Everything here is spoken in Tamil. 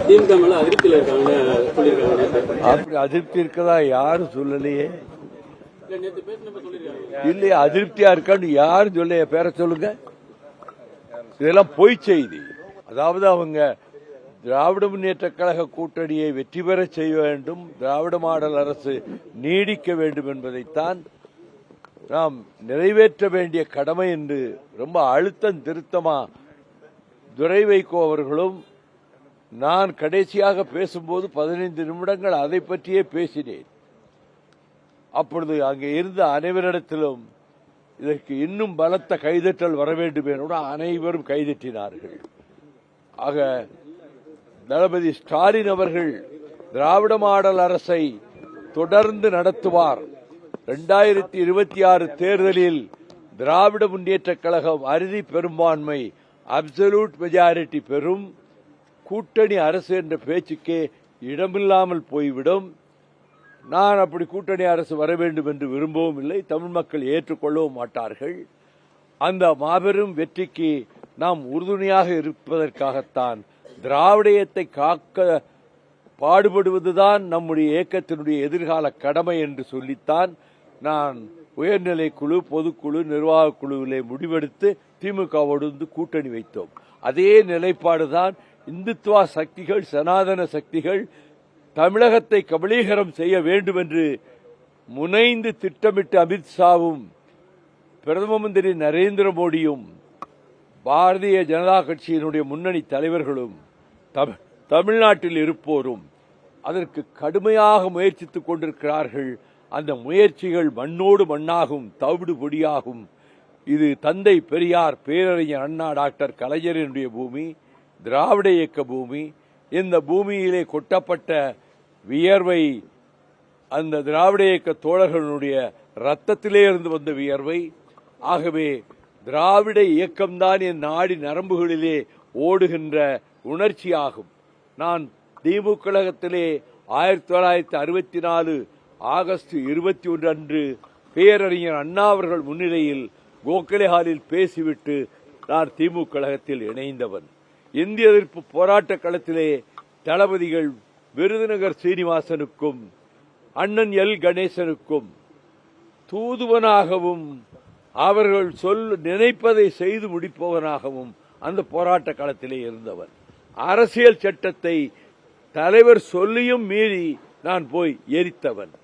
திமுக மேல அதிருப்தியில இருக்காங்கன்னு சொல்லியிருக்காங்க. அப்படி அதிருப்தி இருக்கதா யாரும் சொல்லலையே. நேற்று பேசினப்ப சொல்லியிருக்காங்க. இல்லையா அதிருப்தியா இருக்கான்னு யாரும் சொல்ல. பேர சொல்லுங்க. இதெல்லாம் பொய் செய்தி. அதாவது அவங்க திராவிட முன்னேற்ற கழக கூட்டணியை வெற்றி பெற செய்ய வேண்டும், திராவிட மாடல் அரசு நீடிக்க வேண்டும் என்பதைத்தான் நாம் நிறைவேற்ற வேண்டிய கடமை என்று ரொம்ப அழுத்தம் திருத்தமா துரை வைகோ அவர்களும் நான் கடைசியாக பேசும்போது 15 நிமிடங்கள் அதை பற்றியே பேசினேன். அப்பொழுது அங்கே இருந்த அனைவரிடத்திலும் இதற்கு இன்னும் பலத்த கைதட்டல் வர வேண்டும் என அனைவரும் கைதட்டினார்கள். ஆக தளபதி ஸ்டாலின் அவர்கள் திராவிட மாடல் அரசை தொடர்ந்து நடத்துவார். 2026 தேர்தலில் திராவிட முன்னேற்ற கழகம் அறுதி பெரும்பான்மை அப்சல்யூட் மெஜாரிட்டி பெறும். கூட்டணி அரசு என்ற பேச்சுக்கே இடமில்லாமல் போய்விடும். நான் அப்படி கூட்டணி அரசு வர வேண்டும் என்று விரும்பவும் இல்லை, தமிழ் மக்கள் ஏற்றுக்கொள்ளவும் மாட்டார்கள். அந்த மாபெரும் வெற்றிக்கு நாம் உறுதுணையாக இருப்பதற்காகத்தான் திராவிடத்தை காக்க பாடுபடுவதுதான் நம்முடைய இயக்கத்தினுடைய எதிர்கால கடமை என்று சொல்லித்தான் நான் உயர்நிலை குழு, பொதுக்குழு, நிர்வாக குழுவிலே முடிவெடுத்து திமுகவோடு கூட்டணி வைத்தோம். அதே நிலைப்பாடுதான் இந்துத்துவா சக்திகள், சனாதன சக்திகள் தமிழகத்தை கபலீகரம் செய்ய வேண்டும் என்று முனைந்து திட்டமிட்டு அமித்ஷாவும் பிரதம மந்திரி நரேந்திர மோடியும் பாரதிய ஜனதா கட்சியினுடைய முன்னணி தலைவர்களும் தமிழ்நாட்டில் இருப்போரும் அதற்கு கடுமையாக முயற்சித்துக் கொண்டிருக்கிறார்கள். அந்த முயற்சிகள் மண்ணோடு மண்ணாகும், தவிடு பொடியாகும். இது தந்தை பெரியார், பேரறிஞர் அண்ணா, டாக்டர் கலைஞரினுடைய பூமி, திராவிட இயக்க பூமி. இந்த பூமியிலே கொட்டப்பட்ட வியர்வை அந்த திராவிட இயக்க தோழர்களுடைய ரத்தத்திலே இருந்து வந்த வியர்வை. ஆகவே திராவிட இயக்கம்தான் என் நாடி நரம்புகளிலே ஓடுகின்ற உணர்ச்சியாகும். நான் திமுக கழகத்திலே 1964 ஆகஸ்ட் 21 அன்று பேரறிஞர் அண்ணா அவர்கள் முன்னிலையில் கோகலே ஹாலில் பேசிவிட்டு நான் திமுக கழகத்தில் இணைந்தவன். இந்திய எதிர்ப்பு போராட்ட களத்திலே தளபதிகள் விருதுநகர் சீனிவாசனுக்கும் அண்ணன் எல் கணேசனுக்கும் தூதுவனாகவும் அவர்கள் நினைப்பதை செய்து முடிப்பவனாகவும் அந்த போராட்ட களத்திலே இருந்தவன். அரசியல் சட்டத்தை தலைவர் சொல்லியும் மீறி நான் போய் எரித்தவன்.